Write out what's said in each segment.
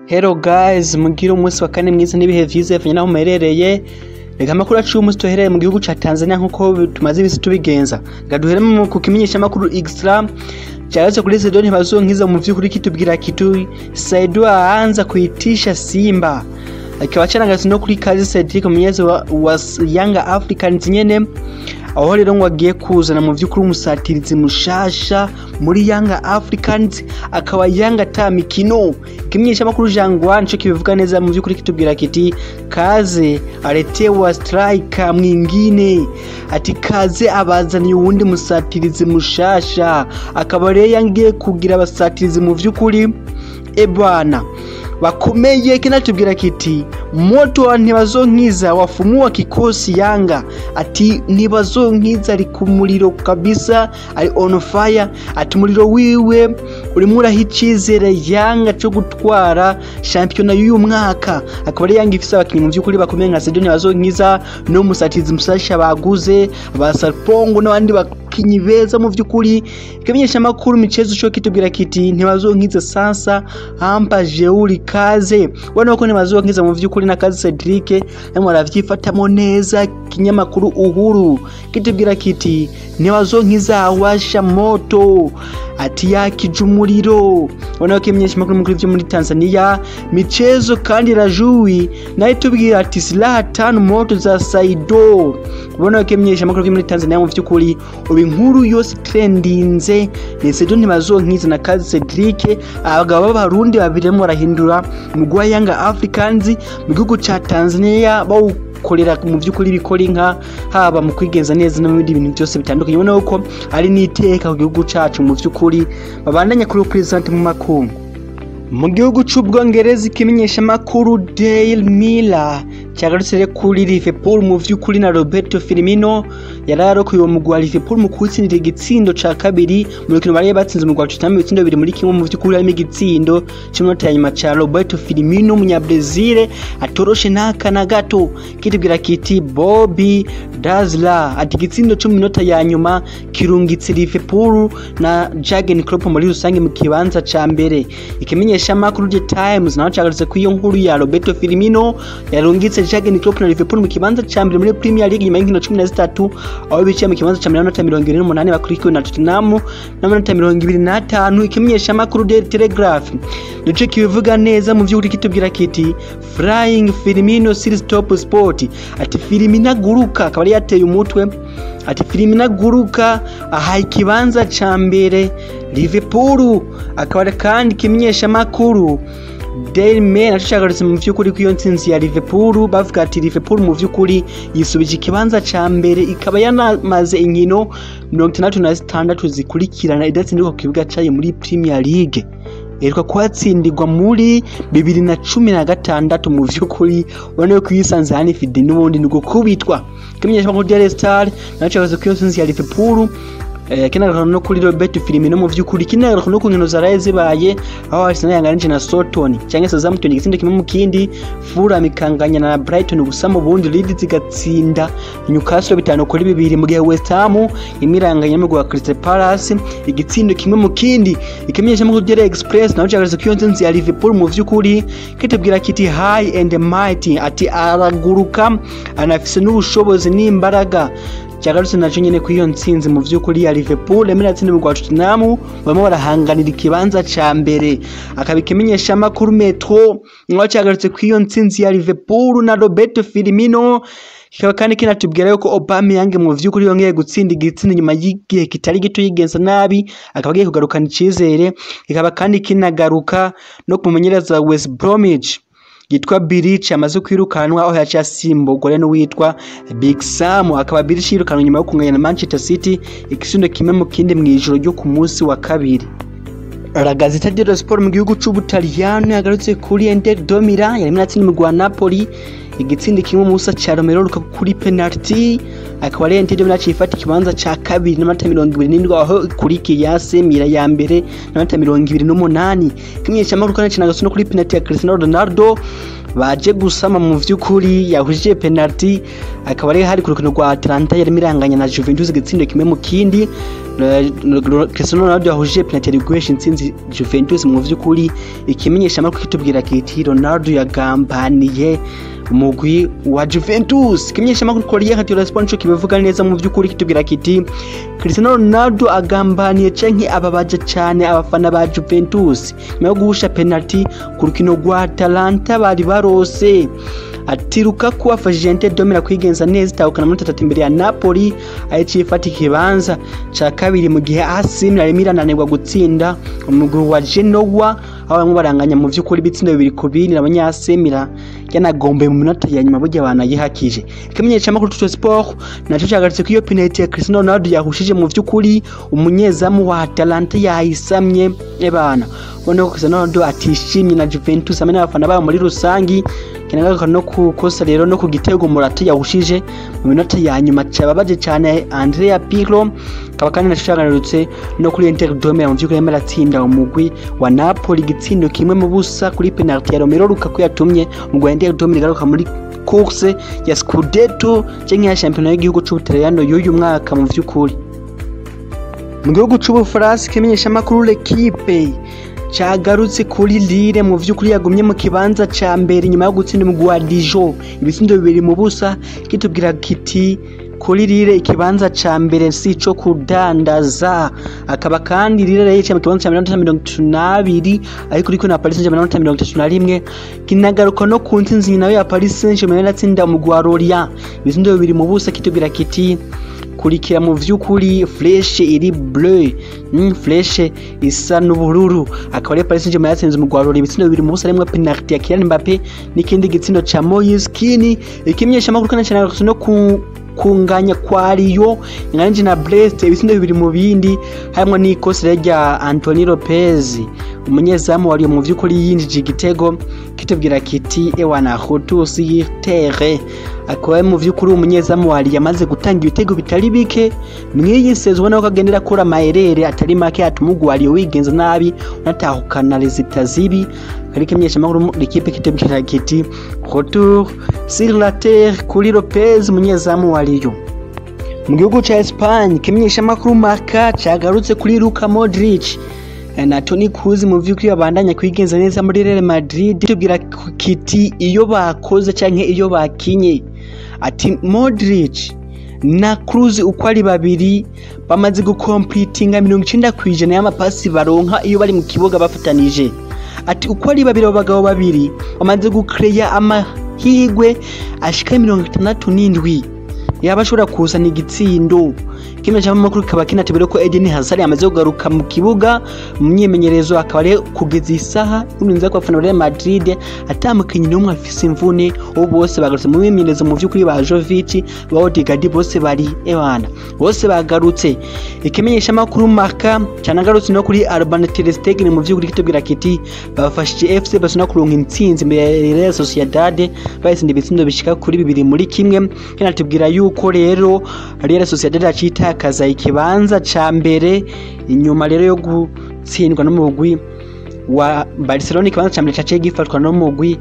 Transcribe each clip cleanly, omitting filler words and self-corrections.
Hello guys, mugire umunsi wa kane mwiza n'ibihe vyiza fanya naho muherereye. Reka amakuru acu umunsi tuhereye mu gihugu ca Tanzania nkuko tumaze ibisi tubigenza. Gaduhere mu kukimenyesha amakuru extra. Cyaretse kuri Saido Ntibazonkiza mu vyukuri kitubwira kitu Saido aanza kuitisha Simba. Akiwa chanagazi no kuri kazi Cedric munyezi wa Young Africans nyene. Aho rero ngo agiye kuzana mu vyukuri umusatirizi mushasha muri Young Africans akaba Young tamikino kimenyesha makuru jangwa nico kibivuga neza mu vyukuri kitubwira kiti kaze aletewa striker mwingine ati kaze abazaniye uwundi musatirizi mushasha akaba rero yangiye kugira abasatirizi mu vyukuri ebana wakomeye kinatubwira kiti moto wa Ntibazonkiza wafumua kikosi Yanga ati Ntibazonkiza ari ku muriro kabisa ari on fire ati muriro wiwe urimo urahicizera Yanga cyo gutwara championnat y'uyu mwaka akaba ari Yanga ifise abakinyi mu vyukuri bakomeye nka Saido Ntibazonkiza no musatizi musasha baguze abasarpongo n'abandi bakinyi beza mu vyukuri kimenyesha makuru michezo cyo kitubwira kiti Ntibazonkiza sasa hampa jeuri kaze wana uko Ntibazonkiza mu vyukuri na kazi Cedric namwe aravyifatamo neza kinyamakuru uhuru kitubwira kiti Ntibazonkiza washa moto ati yakijumuriro wana uko kimenyesha makuru mukuru vyo muri Tanzania michezo kandi rajui na itubwira ati silaha tano moto za Saido wana uko kimenyesha makuru muri Tanzania mu vyukuri inkuru yose trendinze ni Saido Ntibazonkiza na kazi Cedric abagabo b'abarundi babiremo barahindura mugwa Young Africans mu gihugu ca Tanzania bawukorera mu vyukuri bikora inka haba mu kwigenza neza no mu bindi bintu byose bitandukanye ubona uko ari niteka ku gihugu cacu mu vyukuri babandanya kuri present mu makuru mu gihugu c'Ubwongereza kimenyesha makuru Daily Mirror cyagarutse kuri Liverpool mu vyukuri na Roberto Firmino yararokuye mu gwa Liverpool mu kutsindira igitsindo ca kabiri mu rukino bari batsinze mu gwa Tottenham ibitsindo biri muri kimwe mu vyukuri harimo igitsindo cy'umunota ya nyuma ca Roberto Firmino umunyabrazil atoroshe nakana gato kitubwira kiti Bobby Dazla ati igitsindo cyo mu minota ya nyuma kirungitse Liverpool na Jurgen Klopp muri rusange mu kibanza ca mbere ikimenyesha makuru The Times naho cyagarutse ku iyo nkuru ya Roberto Firmino yarungitse Jurgen Klopp na Liverpool mu kibanza ca mbere muri Premier League nyuma y'inkino 13 aho biciye mu kibanza ca 28 bakurikiwe na Tottenham na 25 ikimenyesha makuru The Telegraph nico kibivuga neza mu vy'uri kitubwira kiti Flying Firmino series top sport ati Firmino aguruka akaba yateye umutwe ati Firmino aguruka aha ikibanza ca mbere Liverpool akaba kandi kimenyesha makuru Daily Mail ashagaritse mu vyukuri ku iyo ntsinzi ya Liverpool bavuga ati Liverpool mu vyukuri yisubije ikibanza ca mbere ikaba yanamaze inkino 66 zikurikirana idatsindirwa ku kibuga cayo muri Premier League erwa kwatsindirwa muri 2016 mu vyukuri ubone ko yisanze hani fide n'ubundi nugo kubitwa kimenyesha ko Daily Star nacagaze ku iyo ntsinzi ya Liverpool kinagaruka no kuri Roberto Firmino mu vyukuri kinagaruka no ku nkino zaraye zibaye aho Arsenal yanganije na Southampton cyangwa se Southampton igitsinda kimwe mu kindi Fulham ikanganya na Brighton gusa mu bundi Leeds zigatsinda Newcastle 5-2 mu gihe West Ham imiranganya mu gwa Crystal Palace igitsindo kimwe mu kindi ikimenyesha mu Daily Express naho cyagaruka ku ntsinzi ya Liverpool mu vyukuri kitubwira kiti high and mighty ati araguruka anafise n'ubushobozi n'imbaraga cyagarutse naco nyene ku iyo ntsinzi mu vyukuri ya Liverpool emiratsinda mu gwa Tottenham bamwe barahanganira ikibanza ca mbere akabikimenyesha makuru Metro ngo cyagarutse ku iyo ntsinzi ya Liverpool na Roberto Firmino kikaba kandi kinatubwira yuko Aubameyang mu vyukuri yongeye gutsinda igitsindo nyuma y'igihe kitari gito yigenza nabi akaba agiye kugarukana icizere kikaba kandi kinagaruka no kumenyereza West Bromwich yitwa Bilic amaze kwirukanwa aho yacha simbogore no witwa Big Sam akaba Bilic yirukanwa nyuma yo kunganya na Manchester City ikisundo kimwe mu kindi mwijoro ryo ku munsi wa kabiri La Gazzetta dello Sport mu gihugu c'Ubutaliyano yagarutse kuri Inter Domira yari mwatsinda mu gwa Napoli igitsindi kimwe musa ca Romero Lukaku kuri penariti, akaba ari Ntibazonkiza nacifata ikibanza ca kabiri n'amanota 27 aho kuri Kiyase Mira ya mbere n'amanota 28. Kimenyesha amakuru kandi cinagaso no kuri penaliti ya Cristiano Ronaldo baje gusama mu vy'ukuri yahujije penaliti, akaba ari hari ku rukino rwa Atlanta yari miranganya na Juventus igitsindo kimwe mu kindi. Cristiano Ronaldo yahujije penaliti ya guhusha intsinzi Juventus mu vy'ukuri. Ikimenyesha amakuru kitubwira kiti Ronaldo yagambaniye umugwi wa Juventus. Ikimenyesha amakuru Korea kati response kibivuga neza mu vy'ukuri kitubwira kiti Cristiano Ronaldo agambaniye canke ababaje cyane abafana ba Juventus nyuma yo guhusha penaliti ku rukino rwa Atlanta bari barose. Ati Lukaku afashije Ntibazonkiza kwigenza neza itahukana muri 3 imbere ya Napoli ayicifata ikibanza ca kabiri mu gihe AC Milan ananirwa gutsinda umugwi wa Genoa aho bamwe baranganya mu vy'ukuri bitsindo 2-2 n'abanya AC Milan yanagombe mu minota ya nyuma burya banayihakije. Ikimenyesha amakuru Tuto Sport naco cyagarutse ko iyo penalty ya Cristiano Ronaldo yahushije mu vy'ukuri umunyezamu wa Atalanta yahisamye ebana ubona ko Cristiano Ronaldo atishimye na Juventus amene abafana babo muri rusangi kinagaruka no kukosa rero no ku gitego Morata yahushije mu minota ya nyuma cyababaje cyane Andrea Pirlo. Kaba kandi nashagarutse no kuri Ntibazonkiza mu vy'ukuri yaratsinda umugwi wa Napoli gitsindo kimwe mu busa kuri penalty ya Romero Lukaku yatumye umugwi wa Ntibazonkiza garuka muri course ya Scudetto cyangwa ya championnat y'igihugu c'Ubutaliyano y'uyu mwaka mu vy'ukuri. Mu gihugu c'Ubufaransa kimenyesha amakuru L'Equipe cagarutse kuri Lille mu vy'ukuri yagumye mu kibanza ca mbere nyuma yo gutsinda umugwi wa Dijon ibitsindo 2 mu busa. Kitubwira kiti kuri Lille ikibanza ca mbere si co kudandaza, akaba kandi Lille yicaye mu kibanza ca 32 ariko uriko na Paris Saint-Germain 31. Kinagaruka no ku ntsinzi nyina ya Paris Saint-Germain yatsinda umugwi wa Lorient ibitsindo 2 mu busa. Kitubwira kiti kurikira mu vy'ukuri flèche iri bleu flèche isa n'ubururu, akaba ari Paris Saint-Germain yatsinze umugwi wa Lorient ibitsindo 2 mu busa rimwe penalty ya Kylian Mbappé n'ikindi gitsindo ca Moise Kean. Ikimenyesha amakuru kandi cyane no kunganya kwa Rio inganje na Brest ibitsindo 2 mu bindi hamwe n'ikosa rya Anthony Lopez umunyezamu wari mu vy'ukuri yinjije igitego. Kitubwira kiti ewana hotusi terre, akaba mu vy'ukuri umunyezamu wari yamaze gutanga ibitego bitari bike mwiyi sezo ubona ko agendera kora maerere atari make atumugwa wari wigenza nabi unatahukana rezita zibi. Ariko ikimenyesha amakuru L'Equipe kitubwira kiti retour sur la terre kuri Lopez umunyezamu wariyo. Mu gihugu ca Espagne kimenyesha amakuru Marca cagarutse kuri Luka Modric na Toni Kroos mu vy'ukuri abandanya kwigenza neza muri Real Madrid. Tubwira kiti iyo bakoze canke iyo bakinye ati Modric na Kroos uko ari babiri bamaze gucompletinga 90% y'amapasi baronka iyo bari mu kibuga bafatanije. Ati uko ari babiri abagabo babiri bamaze gucreya amahigwe ashika 67 yabashobora kuzana igitsindo. Kimwe cy'amakuru kaba kinatubira ko Eden Hazard yamaze kugaruka mu kibuga mu myimenyerezo, akaba ari kugeza isaha y'urinza kwa fana Real Madrid atamukinyi n'umwe afise imvune ubu bose bagarutse mu myimenyerezo mu vy'ukuri ba Jovic ba Odegaard bose bari ebana bose bagarutse. Ikimenyesha amakuru Marca cyanagarutse no kuri Alban ter Stegen mu vy'ukuri kitubwira kiti bafashije FC Barcelona kuronka intsinzi imbere ya Real Sociedad bayisinde ibitsindo bishika kuri 2-1. Kinatubwira yuko rero Real Sociedad acita kaza ikibanza ca mbere inyuma rero yo gutsindwa n'umugwi wa Barcelona. Ikibanza ca mbere caciye gifatwa n'umugwi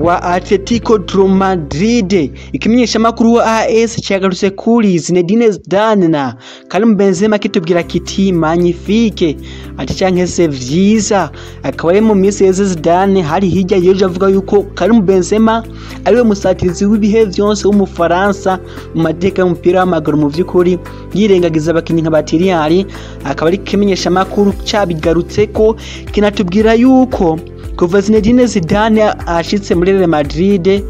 wa Atletico de Madrid. Ikimenyesha amakuru wa AS cyagarutse kuri Zinedine Zidane na Karim Benzema kitubwira kiti magnifique ati canke se vyiza. Akaba ari mu minsi yeze Zidane hari hirya yeje avuga yuko Karim Benzema ariwe musatirizi w'ibihe vyonse w'umufaransa mu mateka y'umupira w'amaguru mu vy'ukuri yirengagiza abakinyi nka Batiriari. Akaba ari kimenyesha amakuru cabigarutse ko kinatubwira yuko kuva Zinedine Zidane ashitse muri Real Madrid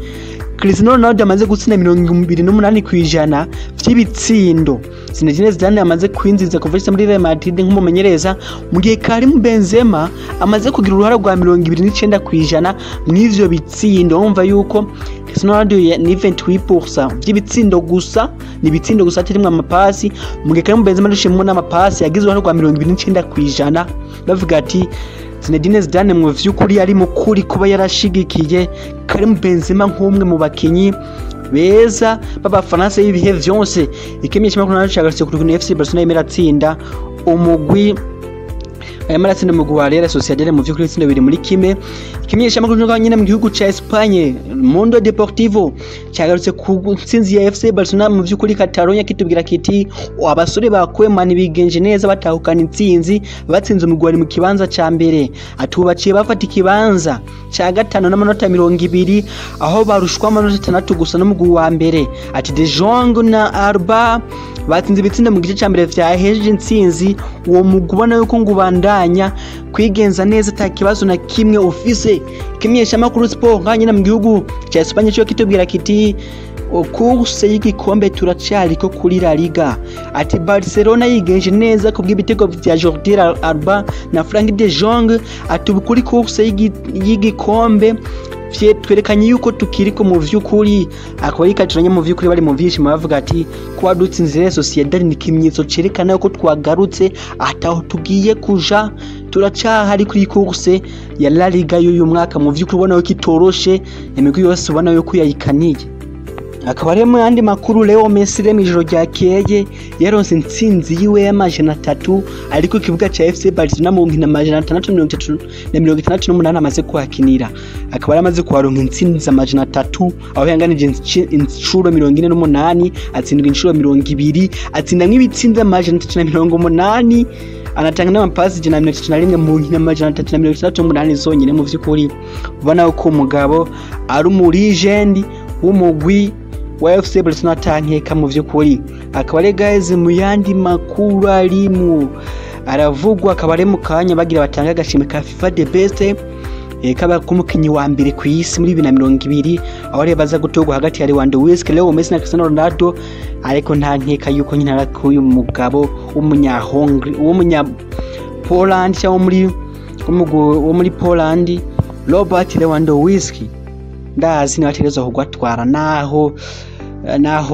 Cristiano Ronaldo amaze gutsinda 28% vy'ibitsindo. Zinedine Zidane amaze kwinjiza kuva muri Real Madrid nk'umumenyereza mu gihe Karim Benzema amaze kugira uruhara rwa 29% mw'ivyo bitsindo. Umva yuko Cristiano Ronaldo ni 28% vy'ibitsindo gusa, ni bitsindo gusa atirimo amapasi, mu gihe Karim Benzema arishimwe n'amapasi yagize uruhara rwa 29% bavuga ati Zinedine Zidane mu vy'ukuri ari mukuri kuba yarashigikiye Karim Benzema nk'umwe mu bakinyi beza b'abafaransa y'ibihe vyose. Ikimenyesha makuru naco cyagarutse ku rukino FC Barcelona yemera tsinda umugwi amaratsinda mu Real Sociedad mu vy'ukuri tsinda biri muri kimwe. Ikimenyesha makuru n'uko nyine mu gihugu ca Espagne Mundo Deportivo cyagarutse ku ntsinzi ya FC Barcelona mu vy'ukuri Catalonia kitubwira kiti abasore bakwemana bigenje neza batahukana intsinzi batsinze umugwi mu kibanza ca mbere, atubaciye bafata ikibanza ca gatano n'amanota 20 aho barushwa amanota 6 gusa n'umugwi wa mbere. Ati De Jong na Alba batsinze ibitsinda mu gice ca mbere vyahejeje intsinzi, uwo mugwi ubona yuko ngubandanya kwigenza neza ta kibazo na kimwe ufise. Kimenyesha makuru sport nkanyina mu gihugu ca Espagne cyo kitubwira kiti kurse y'igikombe turacyariko kuri La Liga. Ati Barcelona yigenje neza kubw'ibitego vya Jordi Alba na Frank de Jong. Ati kuri kurse y'igikombe twerekanye yuko tukiriko mu vy'ukuri. Akaba yikaturanye mu vy'ukuri bari mu vyishimo bavuga ati kuba dutsinze Sociedad ni kimenyetso cerekana yuko twagarutse ataho tugiye kuja, turacyahari kuri kurse ya La Liga y'uyu mwaka mu vy'ukuri ubona yuko itoroshe, imigwi yose ubona yuko yayikaniye. Akaba rero mu yandi makuru Leo Messi mu ijoro ryakeye yaronse intsinzi yiwe y'amajana 3 ariko kibuga ca FC Barcelona mu nkina amajana 668 amaze kuhakinira. Akaba yaramaze kuharonka intsinzi amajana 3 aho yanganije inshuro 48 atsindwa inshuro 20 atsinda nk'ibitsinze amajana 380 anatanga n'amapasi 131 mu nkina amajana 368 zonyine. Mu vy'ukuri ubona uko umugabo ari mu legend w'umugwi wa FC Barcelona tankeka mu vy'ukuri. Akaba ari guys mu yandi makuru arimu aravugwa, akaba ari mu kanya bagira batanga agashimwe ka FIFA the best kaba kumukinyi wa mbere ku isi muri 2020 aho rero baza gutogwa hagati ya Lewandowski, Leo Messi na Cristiano Ronaldo. Ariko nta nkeka yuko nyina arakuye umugabo w'umunya-Hongrie w'umunya Poland cyangwa muri Poland Robert Lewandowski ndazi nabatereza kugwatwara naho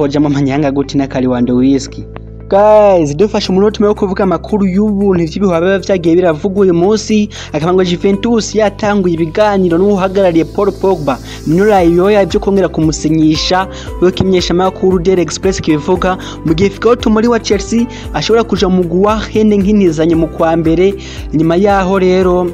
jama manyanga guti na Lewandowski. Guys, dufashe umunota wo kuvuga amakuru y'ubuntu vy'ibihwa vyagiye biravugwa uyu munsi. Akabango Juventus yatanguye ibiganiro n'uhagarariye Paul Pogba minura yoya byo kongera kumusinyisha. Yo kimenyesha makuru Daily Express kibivuga mu gihe Fikato muri wa Chelsea ashobora kuja mu guwa hene nkinizanye mu kwa mbere. Nyuma yaho rero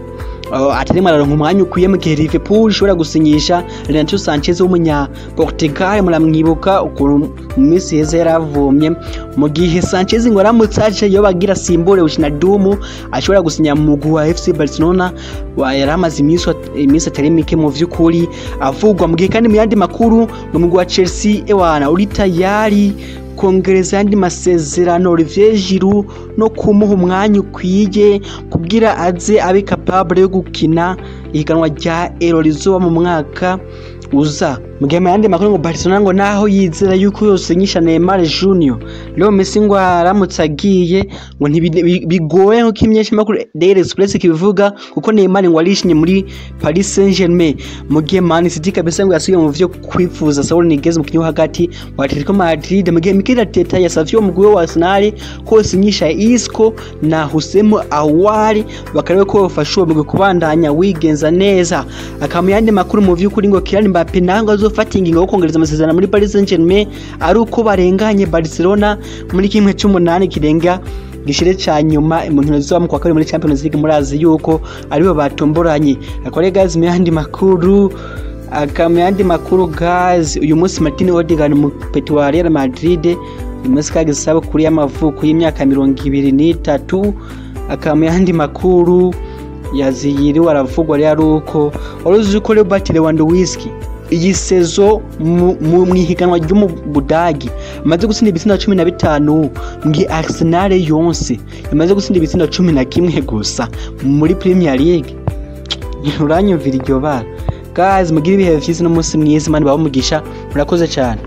atarimo araronka umwanya ukwiye mu gihe Liverpool ishobora gusinyisha Renato Sanchez w'umunya Portugal. Muramwibuka ukuntu mu minsi heza yaravumye mu gihe Sanchez ngo aramutsaje yo bagira simbole ukina Dumu ashobora gusinya mu mugwi wa FC Barcelona yaramaze iminsi atari mike mu vy'ukuri avugwa. Mu gihe kandi mu yandi makuru mu mugwi wa Chelsea ewana uri tayari kongereza andi masezerano Olivier Giroud no kumuha umwanya ukwiye kugira aze abe capable yo gukina ihiganwa rya Euro rizoba mu mwaka uza. Mu gihe yandi makuru ngo Barcelona ngo naho yizera yuko yose nyisha Neymar Junior, Leo Messi ngo aramutse agiye ngo ntibigoye nko kimenyesha makuru Daily Express kibivuga kuko Neymar ngo arishinye muri Paris Saint-Germain. Mu gihe Man City kabisa ngo yasubiye mu vyo kwifuza Saul Niguez mu kinyo hagati wa Atletico Madrid. Mu gihe Mikel Arteta yasavye umugwi wa Arsenal ko sinyisha Isco na Hussein Awari bakariwe ko bafasha uwo mugwi kubandanya wigenza neza. Akamu yandi makuru mu vy'ukuri ngo Kylian Mbappe nango azofata ingingo yo kongereza amasezerano muri Paris Saint-Germain ari uko barenganye Barcelona muri kimwe cy'umunani kirenga gishire ca nyuma mu nkino zizoba mu kwa kabiri muri Champions League. Murazi yuko aribo batomboranye. Akore guys mu yandi makuru guys uyu munsi Martin Odegaard mu Petro wa Real Madrid umunsi kagisaba kuri y'amavuko y'imyaka 23. Akamu yandi makuru yaziyiriwe aravugwa rero uko uruzi ko Robert Lewandowski iyi sezo mu ihiganwa ryo mu Budagi amaze gutsinda ibitsinda 15 ngi Arsenal yonse yamaze gutsinda ibitsinda 11 gusa muri Premier League. Uranyumvira iryo bara guys, mugira ibihe vyiza no munsi mwiza Imana ibahe umugisha. Murakoze cyane.